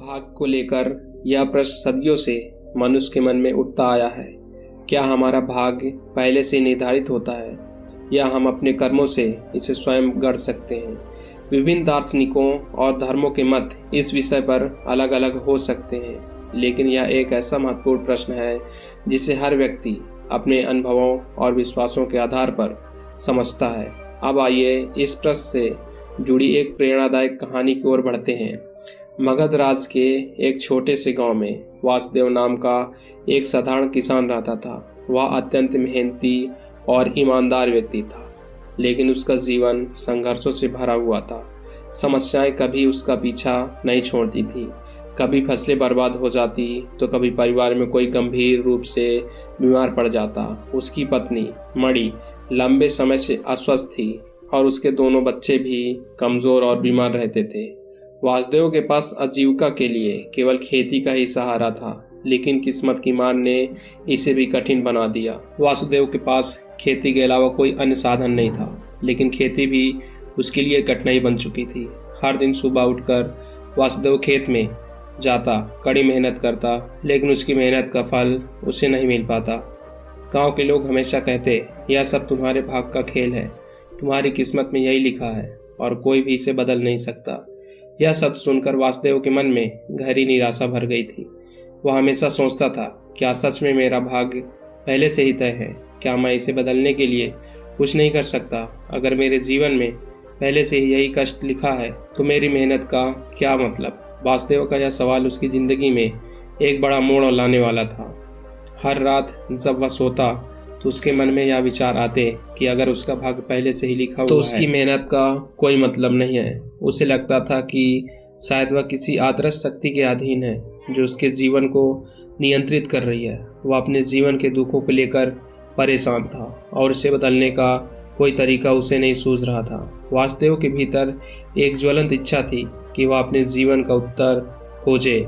भाग्य को लेकर यह प्रश्न सदियों से मनुष्य के मन में उठता आया है। क्या हमारा भाग्य पहले से निर्धारित होता है या हम अपने कर्मों से इसे स्वयं गढ़ सकते हैं? विभिन्न दार्शनिकों और धर्मों के मत इस विषय पर अलग अलग हो सकते हैं, लेकिन यह एक ऐसा महत्वपूर्ण प्रश्न है जिसे हर व्यक्ति अपने अनुभवों और विश्वासों के आधार पर समझता है। अब आइए इस प्रश्न से जुड़ी एक प्रेरणादायक कहानी की ओर बढ़ते हैं। मगध राज्य के एक छोटे से गांव में वासुदेव नाम का एक साधारण किसान रहता था। वह अत्यंत मेहनती और ईमानदार व्यक्ति था, लेकिन उसका जीवन संघर्षों से भरा हुआ था। समस्याएं कभी उसका पीछा नहीं छोड़ती थी। कभी फसलें बर्बाद हो जाती तो कभी परिवार में कोई गंभीर रूप से बीमार पड़ जाता। उसकी पत्नी मणि लंबे समय से अस्वस्थ थी और उसके दोनों बच्चे भी कमजोर और बीमार रहते थे। वासुदेव के पास आजीविका के लिए केवल खेती का ही सहारा था, लेकिन किस्मत की मार ने इसे भी कठिन बना दिया। वासुदेव के पास खेती के अलावा कोई अन्य साधन नहीं था, लेकिन खेती भी उसके लिए कठिनाई बन चुकी थी। हर दिन सुबह उठकर वासुदेव खेत में जाता, कड़ी मेहनत करता, लेकिन उसकी मेहनत का फल उसे नहीं मिल पाता। गांव के लोग हमेशा कहते, यह सब तुम्हारे भाग्य का खेल है, तुम्हारी किस्मत में यही लिखा है और कोई भी इसे बदल नहीं सकता। यह सब सुनकर वासुदेव के मन में गहरी निराशा भर गई थी। वह हमेशा सोचता था, क्या सच में मेरा भाग्य पहले से ही तय है? क्या मैं इसे बदलने के लिए कुछ नहीं कर सकता? अगर मेरे जीवन में पहले से ही यही कष्ट लिखा है तो मेरी मेहनत का क्या मतलब? वासुदेव का यह सवाल उसकी जिंदगी में एक बड़ा मोड़ लाने वाला था। हर रात जब वह सोता तो उसके मन में यह विचार आते कि अगर उसका भाग्य पहले से ही लिखा हुआ तो उसकी मेहनत का कोई मतलब नहीं है। उसे लगता था कि शायद वह किसी आदर्श शक्ति के अधीन है जो उसके जीवन को नियंत्रित कर रही है। वह अपने जीवन के दुखों को लेकर परेशान था और इसे बदलने का कोई तरीका उसे नहीं सूझ रहा था। वासुदेव के भीतर एक ज्वलंत इच्छा थी कि वह अपने जीवन का उत्तर खोजे।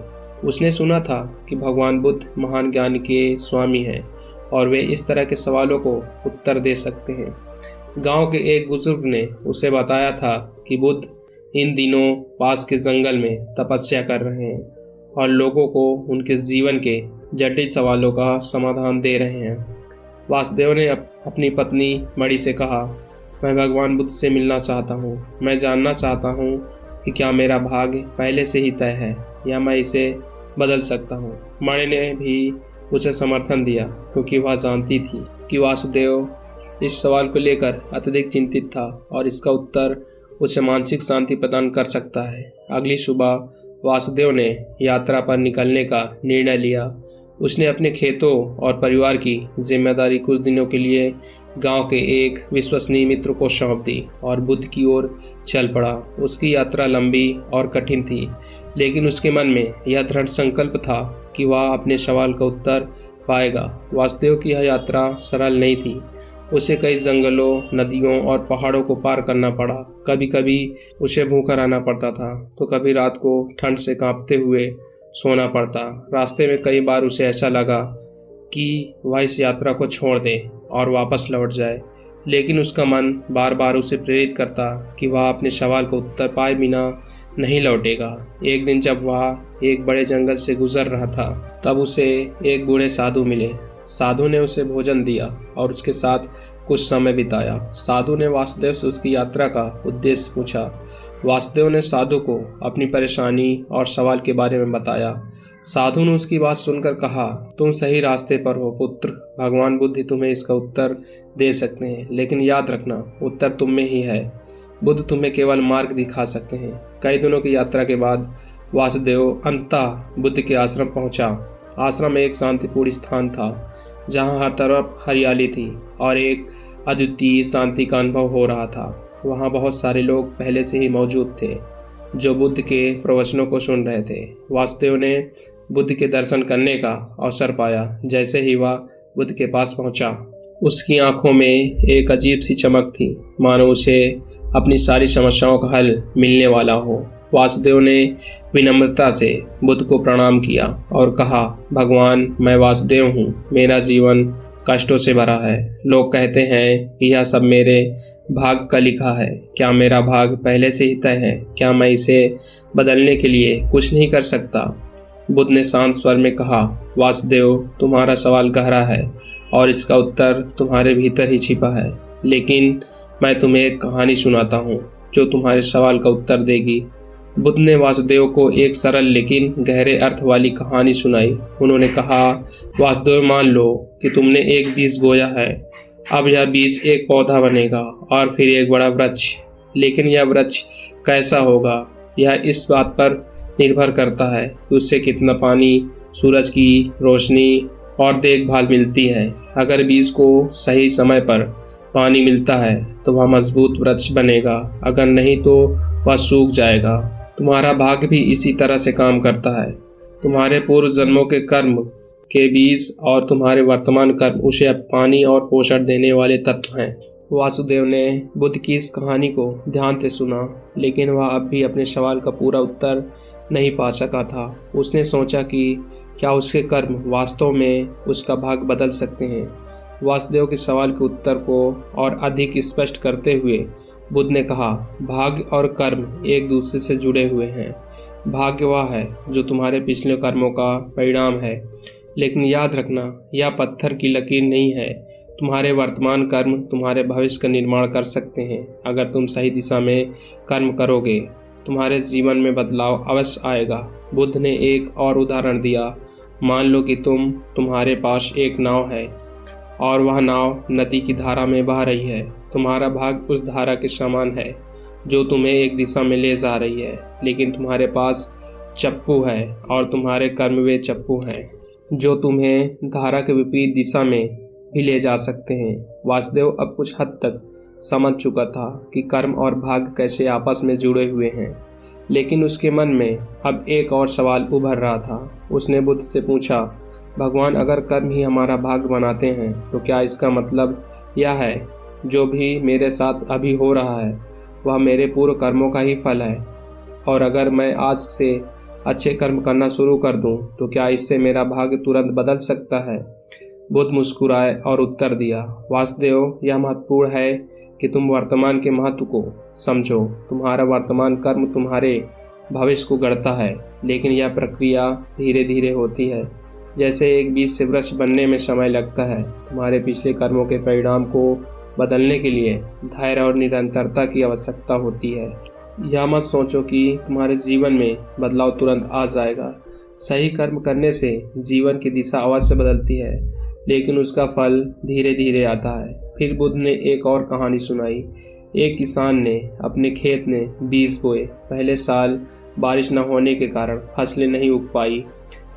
उसने सुना था कि भगवान बुद्ध महान ज्ञान के स्वामी हैं और वे इस तरह के सवालों को उत्तर दे सकते हैं। गांव के एक बुजुर्ग ने उसे बताया था कि बुद्ध इन दिनों पास के जंगल में तपस्या कर रहे हैं और लोगों को उनके जीवन के जटिल सवालों का समाधान दे रहे हैं। वासुदेव ने अपनी पत्नी मणि से कहा, मैं भगवान बुद्ध से मिलना चाहता हूँ। मैं जानना चाहता हूँ कि क्या मेरा भाग्य पहले से ही तय है या मैं इसे बदल सकता हूँ। मणि ने भी उसे समर्थन दिया, क्योंकि वह जानती थी कि वासुदेव इस सवाल को लेकर अत्यधिक चिंतित था और इसका उत्तर उसे मानसिक शांति प्रदान कर सकता है। अगली सुबह वासुदेव ने यात्रा पर निकलने का निर्णय लिया। उसने अपने खेतों और परिवार की जिम्मेदारी कुछ दिनों के लिए गांव के एक विश्वसनीय मित्र को सौंप दी और बुद्ध की ओर चल पड़ा। उसकी यात्रा लंबी और कठिन थी, लेकिन उसके मन में यह दृढ़ संकल्प था कि वह अपने सवाल का उत्तर पाएगा। वासुदेव की यह यात्रा सरल नहीं थी। उसे कई जंगलों, नदियों और पहाड़ों को पार करना पड़ा। कभी कभी उसे भूखा रहना पड़ता था तो कभी रात को ठंड से कांपते हुए सोना पड़ता। रास्ते में कई बार उसे ऐसा लगा कि वह इस यात्रा को छोड़ दे और वापस लौट जाए, लेकिन उसका मन बार बार उसे प्रेरित करता कि वह अपने सवाल का उत्तर पाए बिना नहीं लौटेगा। एक दिन जब वह एक बड़े जंगल से गुजर रहा था, तब उसे एक बूढ़े साधु मिले। साधु ने उसे भोजन दिया और उसके साथ कुछ समय बिताया। साधु ने वासुदेव से उसकी यात्रा का उद्देश्य पूछा। वासुदेव ने साधु को अपनी परेशानी और सवाल के बारे में बताया। साधु ने उसकी बात सुनकर कहा, तुम सही रास्ते पर हो पुत्र। भगवान बुद्ध ही तुम्हें इसका उत्तर दे सकते हैं, लेकिन याद रखना, उत्तर तुम में ही है। बुद्ध तुम्हें केवल मार्ग दिखा सकते हैं। कई दिनों की यात्रा के बाद वासुदेव अंततः बुद्ध के आश्रम पहुंचा। आश्रम एक शांतिपूर्ण स्थान था जहां हर तरफ हरियाली थी और एक अद्वितीय शांति का अनुभव हो रहा था। वहां बहुत सारे लोग पहले से ही मौजूद थे जो बुद्ध के प्रवचनों को सुन रहे थे। वासुदेव ने बुद्ध के दर्शन करने का अवसर पाया। जैसे ही वह बुद्ध के पास पहुंचा, उसकी आंखों में एक अजीब सी चमक थी, मानो उसे अपनी सारी समस्याओं का हल मिलने वाला हो। वासुदेव ने विनम्रता से बुद्ध को प्रणाम किया और कहा, भगवान, मैं वासुदेव हूँ। मेरा जीवन कष्टों से भरा है। लोग कहते हैं कि यह सब मेरे भाग का लिखा है। क्या मेरा भाग पहले से ही तय है? क्या मैं इसे बदलने के लिए कुछ नहीं कर सकता? बुद्ध ने शांत स्वर में कहा, वासुदेव, तुम्हारा सवाल गहरा है और इसका उत्तर तुम्हारे भीतर ही छिपा है। लेकिन मैं तुम्हें एक कहानी सुनाता हूँ जो तुम्हारे सवाल का उत्तर देगी। बुद्ध ने वासुदेव को एक सरल लेकिन गहरे अर्थ वाली कहानी सुनाई। उन्होंने कहा, वासुदेव, मान लो कि तुमने एक बीज बोया है। अब यह बीज एक पौधा बनेगा और फिर एक बड़ा वृक्ष। लेकिन यह वृक्ष कैसा होगा, यह इस बात पर निर्भर करता है कि उससे कितना पानी, सूरज की रोशनी और देखभाल मिलती है। अगर बीज को सही समय पर पानी मिलता है तो वह मजबूत वृक्ष बनेगा, अगर नहीं तो वह सूख जाएगा। तुम्हारा भाग्य भी इसी तरह से काम करता है। तुम्हारे पूर्व जन्मों के कर्म के बीज और तुम्हारे वर्तमान कर्म उसे पानी और पोषण देने वाले तत्व हैं। वासुदेव ने बुद्ध की इस कहानी को ध्यान से सुना, लेकिन वह अब भी अपने सवाल का पूरा उत्तर नहीं पा सका था। उसने सोचा कि क्या उसके कर्म वास्तव में उसका भाग्य बदल सकते हैं। वासुदेव के सवाल के उत्तर को और अधिक स्पष्ट करते हुए बुद्ध ने कहा, भाग्य और कर्म एक दूसरे से जुड़े हुए हैं। भाग्य वह है जो तुम्हारे पिछले कर्मों का परिणाम है, लेकिन याद रखना, यह पत्थर की लकीर नहीं है। तुम्हारे वर्तमान कर्म तुम्हारे भविष्य का निर्माण कर सकते हैं। अगर तुम सही दिशा में कर्म करोगे, तुम्हारे जीवन में बदलाव अवश्य आएगा। बुद्ध ने एक और उदाहरण दिया। मान लो कि तुम्हारे पास एक नाव है और वह नाव नदी की धारा में बह रही है। तुम्हारा भाग्य उस धारा के समान है जो तुम्हें एक दिशा में ले जा रही है, लेकिन तुम्हारे पास चप्पू है और तुम्हारे कर्म वे चप्पू हैं जो तुम्हें धारा के विपरीत दिशा में भी ले जा सकते हैं। वासुदेव अब कुछ हद तक समझ चुका था कि कर्म और भाग्य कैसे आपस में जुड़े हुए हैं, लेकिन उसके मन में अब एक और सवाल उभर रहा था। उसने बुद्ध से पूछा, भगवान, अगर कर्म ही हमारा भाग्य बनाते हैं तो क्या इसका मतलब यह है जो भी मेरे साथ अभी हो रहा है वह मेरे पूर्व कर्मों का ही फल है? और अगर मैं आज से अच्छे कर्म करना शुरू कर दूं तो क्या इससे मेरा भाग्य तुरंत बदल सकता है? बुद्ध मुस्कुराए और उत्तर दिया, वासुदेव, यह महत्वपूर्ण है कि तुम वर्तमान के महत्व को समझो। तुम्हारा वर्तमान कर्म तुम्हारे भविष्य को गढ़ता है, लेकिन यह प्रक्रिया धीरे धीरे होती है। जैसे एक बीज से वृक्ष बनने में समय लगता है, तुम्हारे पिछले कर्मों के परिणाम को बदलने के लिए धैर्य और निरंतरता की आवश्यकता होती है। यह मत सोचो कि तुम्हारे जीवन में बदलाव तुरंत आ जाएगा। सही कर्म करने से जीवन की दिशा अवश्य बदलती है, लेकिन उसका फल धीरे धीरे आता है। फिर बुद्ध ने एक और कहानी सुनाई। एक किसान ने अपने खेत में बीज बोए। पहले साल बारिश न होने के कारण फसलें नहीं उग पाई।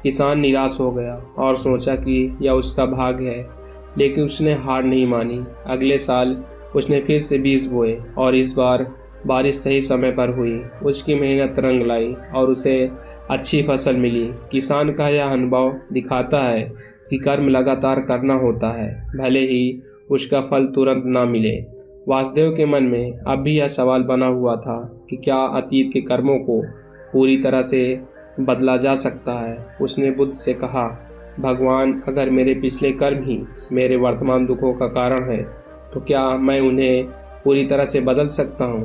किसान निराश हो गया और सोचा कि यह उसका भाग्य है, लेकिन उसने हार नहीं मानी। अगले साल उसने फिर से बीज बोए और इस बार बारिश सही समय पर हुई। उसकी मेहनत रंग लाई और उसे अच्छी फसल मिली। किसान का यह अनुभव दिखाता है कि कर्म लगातार करना होता है, भले ही उसका फल तुरंत ना मिले। वासुदेव के मन में अब भी यह सवाल बना हुआ था कि क्या अतीत के कर्मों को पूरी तरह से बदला जा सकता है। उसने बुद्ध से कहा, भगवान, अगर मेरे पिछले कर्म ही मेरे वर्तमान दुखों का कारण है तो क्या मैं उन्हें पूरी तरह से बदल सकता हूँ?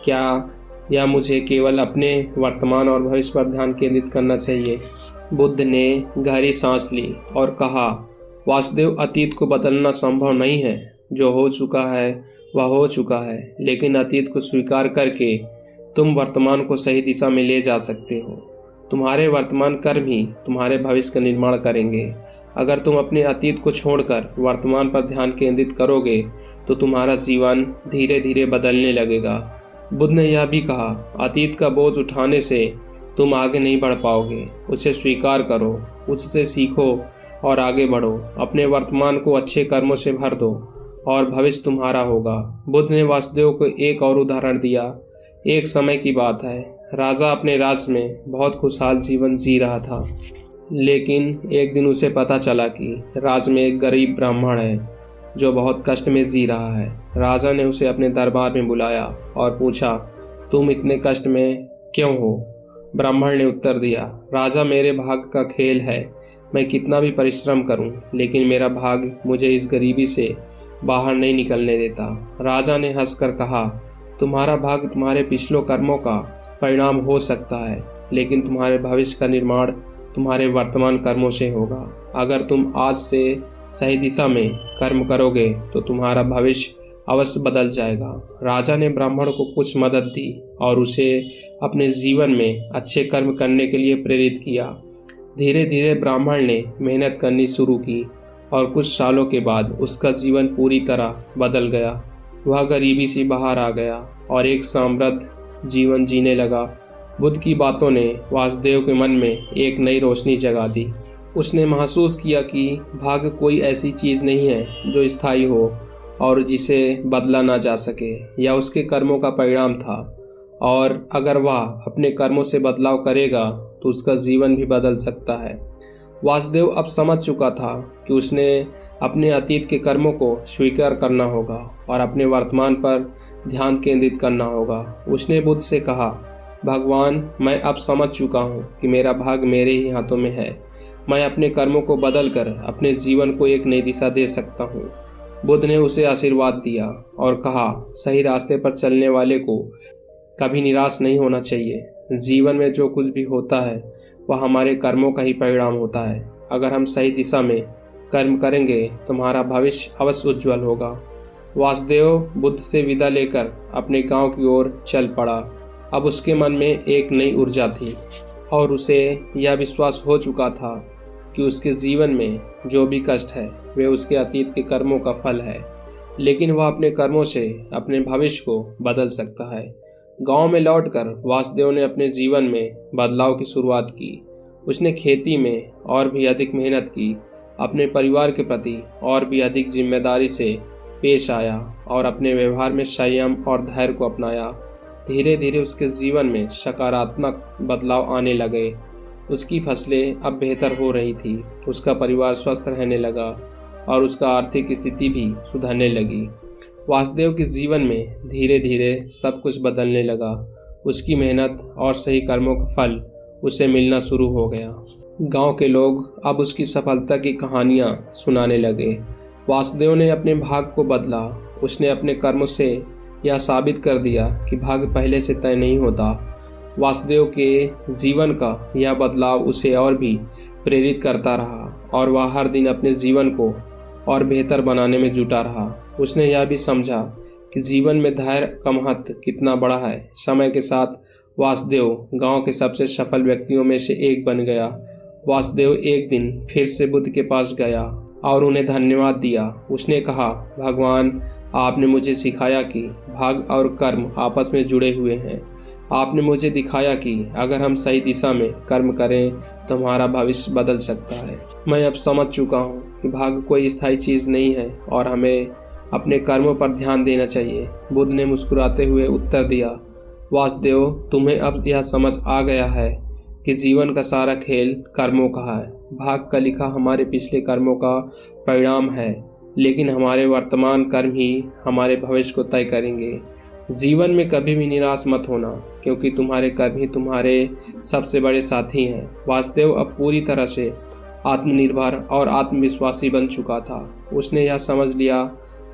क्या या मुझे केवल अपने वर्तमान और भविष्य पर ध्यान केंद्रित करना चाहिए? बुद्ध ने गहरी सांस ली और कहा, वासुदेव, अतीत को बदलना संभव नहीं है। जो हो चुका है वह हो चुका है, लेकिन अतीत को स्वीकार करके तुम वर्तमान को सही दिशा में ले जा सकते हो। तुम्हारे वर्तमान कर्म ही तुम्हारे भविष्य का निर्माण करेंगे। अगर तुम अपने अतीत को छोड़कर वर्तमान पर ध्यान केंद्रित करोगे तो तुम्हारा जीवन धीरे धीरे बदलने लगेगा। बुद्ध ने यह भी कहा, अतीत का बोझ उठाने से तुम आगे नहीं बढ़ पाओगे। उसे स्वीकार करो, उससे सीखो और आगे बढ़ो। अपने वर्तमान को अच्छे कर्मों से भर दो और भविष्य तुम्हारा होगा। बुद्ध ने वासुदेव को एक और उदाहरण दिया। एक समय की बात है, राजा अपने राज्य में बहुत खुशहाल जीवन जी रहा था, लेकिन एक दिन उसे पता चला कि राज्य में एक गरीब ब्राह्मण है जो बहुत कष्ट में जी रहा है। राजा ने उसे अपने दरबार में बुलाया और पूछा, तुम इतने कष्ट में क्यों हो? ब्राह्मण ने उत्तर दिया, राजा, मेरे भाग्य का खेल है। मैं कितना भी परिश्रम करूं, लेकिन मेरा भाग्य मुझे इस गरीबी से बाहर नहीं निकलने देता। राजा ने हंसकर कहा, तुम्हारा भाग्य तुम्हारे पिछले कर्मों का परिणाम हो सकता है, लेकिन तुम्हारे भविष्य का निर्माण तुम्हारे वर्तमान कर्मों से होगा। अगर तुम आज से सही दिशा में कर्म करोगे तो तुम्हारा भविष्य अवश्य बदल जाएगा। राजा ने ब्राह्मण को कुछ मदद दी और उसे अपने जीवन में अच्छे कर्म करने के लिए प्रेरित किया। धीरे धीरे ब्राह्मण ने मेहनत करनी शुरू की और कुछ सालों के बाद उसका जीवन पूरी तरह बदल गया। वह गरीबी से बाहर आ गया और एक समृद्ध जीवन जीने लगा। बुद्ध की बातों ने वासुदेव के मन में एक नई रोशनी जगा दी। उसने महसूस किया कि भाग्य कोई ऐसी चीज़ नहीं है जो स्थायी हो और जिसे बदला ना जा सके, या उसके कर्मों का परिणाम था, और अगर वह अपने कर्मों से बदलाव करेगा तो उसका जीवन भी बदल सकता है। वासुदेव अब समझ चुका था कि उसने अपने अतीत के कर्मों को स्वीकार करना होगा और अपने वर्तमान पर ध्यान केंद्रित करना होगा। उसने बुद्ध से कहा, भगवान, मैं अब समझ चुका हूँ कि मेरा भाग्य मेरे ही हाथों में है। मैं अपने कर्मों को बदलकर अपने जीवन को एक नई दिशा दे सकता हूँ। बुद्ध ने उसे आशीर्वाद दिया और कहा, सही रास्ते पर चलने वाले को कभी निराश नहीं होना चाहिए। जीवन में जो कुछ भी होता है वह हमारे कर्मों का ही परिणाम होता है। अगर हम सही दिशा में कर्म करेंगे तो हमारा भविष्य अवश्य उज्जवल होगा। वासुदेव बुद्ध से विदा लेकर अपने गांव की ओर चल पड़ा। अब उसके मन में एक नई ऊर्जा थी और उसे यह विश्वास हो चुका था कि उसके जीवन में जो भी कष्ट है वे उसके अतीत के कर्मों का फल है, लेकिन वह अपने कर्मों से अपने भविष्य को बदल सकता है। गांव में लौटकर वासुदेव ने अपने जीवन में बदलाव की शुरुआत की। उसने खेती में और भी अधिक मेहनत की, अपने परिवार के प्रति और भी अधिक जिम्मेदारी से पेश आया और अपने व्यवहार में संयम और धैर्य को अपनाया। धीरे धीरे उसके जीवन में सकारात्मक बदलाव आने लगे। उसकी फसलें अब बेहतर हो रही थी, उसका परिवार स्वस्थ रहने लगा और उसका आर्थिक स्थिति भी सुधरने लगी। वासुदेव के जीवन में धीरे धीरे सब कुछ बदलने लगा। उसकी मेहनत और सही कर्मों का फल उसे मिलना शुरू हो गया। गांव के लोग अब उसकी सफलता की कहानियां सुनाने लगे। वासुदेव ने अपने भाग्य को बदला। उसने अपने कर्मों से यह साबित कर दिया कि भाग्य पहले से तय नहीं होता। वासुदेव के जीवन का यह बदलाव उसे और भी प्रेरित करता रहा और वह हर दिन अपने जीवन को और बेहतर बनाने में जुटा रहा। उसने यह भी समझा कि जीवन में धैर्य का महत्व कितना बड़ा है। समय के साथ वासुदेव गांव के सबसे सफल व्यक्तियों में से एक बन गया। वासुदेव एक दिन फिर से बुद्ध के पास गया और उन्हें धन्यवाद दिया। उसने कहा, भगवान, आपने मुझे सिखाया कि भाग्य और कर्म आपस में जुड़े हुए हैं। आपने मुझे दिखाया कि अगर हम सही दिशा में कर्म करें तो हमारा भविष्य बदल सकता है। मैं अब समझ चुका हूँ कि भाग्य कोई स्थायी चीज़ नहीं है और हमें अपने कर्मों पर ध्यान देना चाहिए। बुद्ध ने मुस्कुराते हुए उत्तर दिया, वासुदेव, तुम्हें अब यह समझ आ गया है कि जीवन का सारा खेल कर्मों का है। भाग्य का लिखा हमारे पिछले कर्मों का परिणाम है, लेकिन हमारे वर्तमान कर्म ही हमारे भविष्य को तय करेंगे। जीवन में कभी भी निराश मत होना, क्योंकि तुम्हारे कर्म ही तुम्हारे सबसे बड़े साथी हैं। वासुदेव अब पूरी तरह से आत्मनिर्भर और आत्मविश्वासी बन चुका था। उसने यह समझ लिया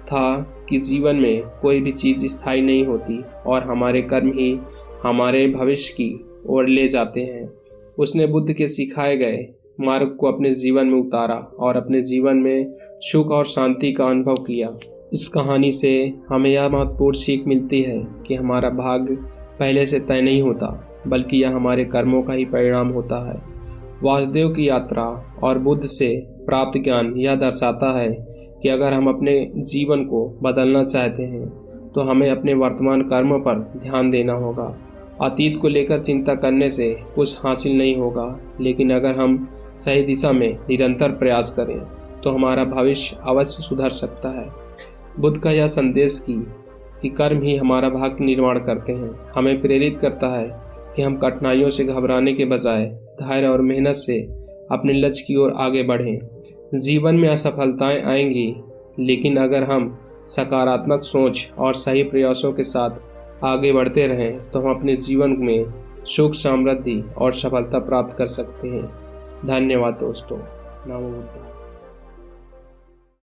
था कि जीवन में कोई भी चीज़ स्थायी नहीं होती और हमारे कर्म ही हमारे भविष्य की ओर ले जाते हैं। उसने बुद्ध के सिखाए गए मार्ग को अपने जीवन में उतारा और अपने जीवन में सुख और शांति का अनुभव किया। इस कहानी से हमें यह महत्वपूर्ण सीख मिलती है कि हमारा भाग्य पहले से तय नहीं होता, बल्कि यह हमारे कर्मों का ही परिणाम होता है। वासुदेव की यात्रा और बुद्ध से प्राप्त ज्ञान यह दर्शाता है कि अगर हम अपने जीवन को बदलना चाहते हैं तो हमें अपने वर्तमान कर्मों पर ध्यान देना होगा। अतीत को लेकर चिंता करने से कुछ हासिल नहीं होगा, लेकिन अगर हम सही दिशा में निरंतर प्रयास करें तो हमारा भविष्य अवश्य सुधर सकता है। बुद्ध का यह संदेश कि कर्म ही हमारा भाग्य निर्माण करते हैं हमें प्रेरित करता है कि हम कठिनाइयों से घबराने के बजाय धैर्य और मेहनत से अपने लक्ष्य की ओर आगे बढ़ें। जीवन में असफलताएं आएंगी, लेकिन अगर हम सकारात्मक सोच और सही प्रयासों के साथ आगे बढ़ते रहें तो हम अपने जीवन में सुख, समृद्धि और सफलता प्राप्त कर सकते हैं। धन्यवाद दोस्तों। नमो बुद्धाय।